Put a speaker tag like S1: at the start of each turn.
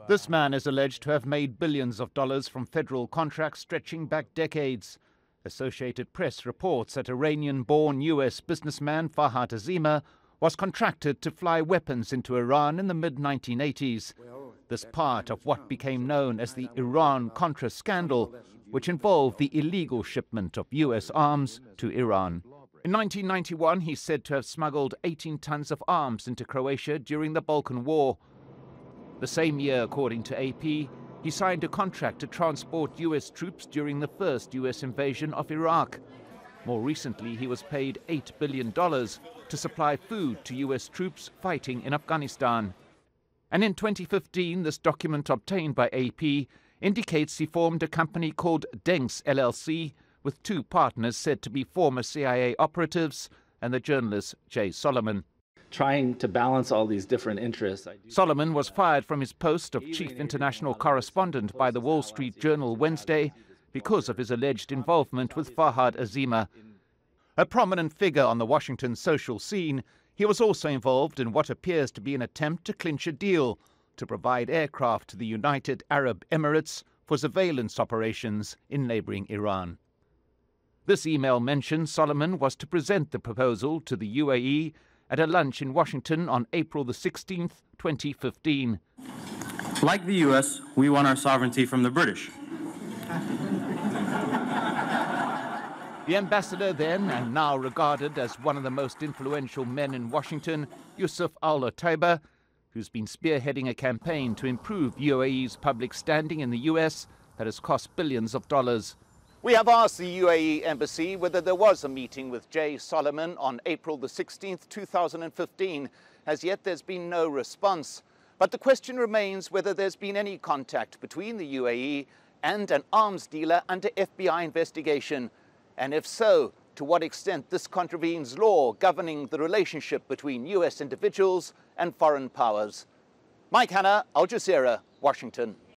S1: This man is alleged to have made billions of dollars from federal contracts stretching back decades. Associated Press reports that Iranian-born US businessman Farhad Azima was contracted to fly weapons into Iran in the mid-1980s. This part of what became known as the Iran-Contra scandal, which involved the illegal shipment of US arms to Iran. In 1991, he's said to have smuggled 18 tons of arms into Croatia during the Balkan War. The same year, according to AP, he signed a contract to transport US troops during the first US invasion of Iraq. More recently, he was paid $8 billion to supply food to US troops fighting in Afghanistan. And in 2015, this document obtained by AP indicates he formed a company called Denks LLC with two partners said to be former CIA operatives and the journalist Jay Solomon.
S2: Trying to balance all these different interests.
S1: Solomon was fired from his post of chief international correspondent by the Wall Street Journal Wednesday because of his alleged involvement with Farhad Azima. A prominent figure on the Washington social scene, he was also involved in what appears to be an attempt to clinch a deal to provide aircraft to the United Arab Emirates for surveillance operations in neighboring Iran. This email mentions Solomon was to present the proposal to the UAE at a lunch in Washington on April the 16th, 2015.
S3: Like the US, we want our sovereignty from the British.
S1: The ambassador then, and now regarded as one of the most influential men in Washington, Yusuf al-Otaiba, who's been spearheading a campaign to improve UAE's public standing in the US that has cost billions of dollars. We have asked the UAE embassy whether there was a meeting with Jay Solomon on April the 16th, 2015. As yet, there's been no response. But the question remains whether there's been any contact between the UAE and an arms dealer under FBI investigation. And if so, to what extent this contravenes law governing the relationship between US individuals and foreign powers. Mike Hanna, Al Jazeera, Washington.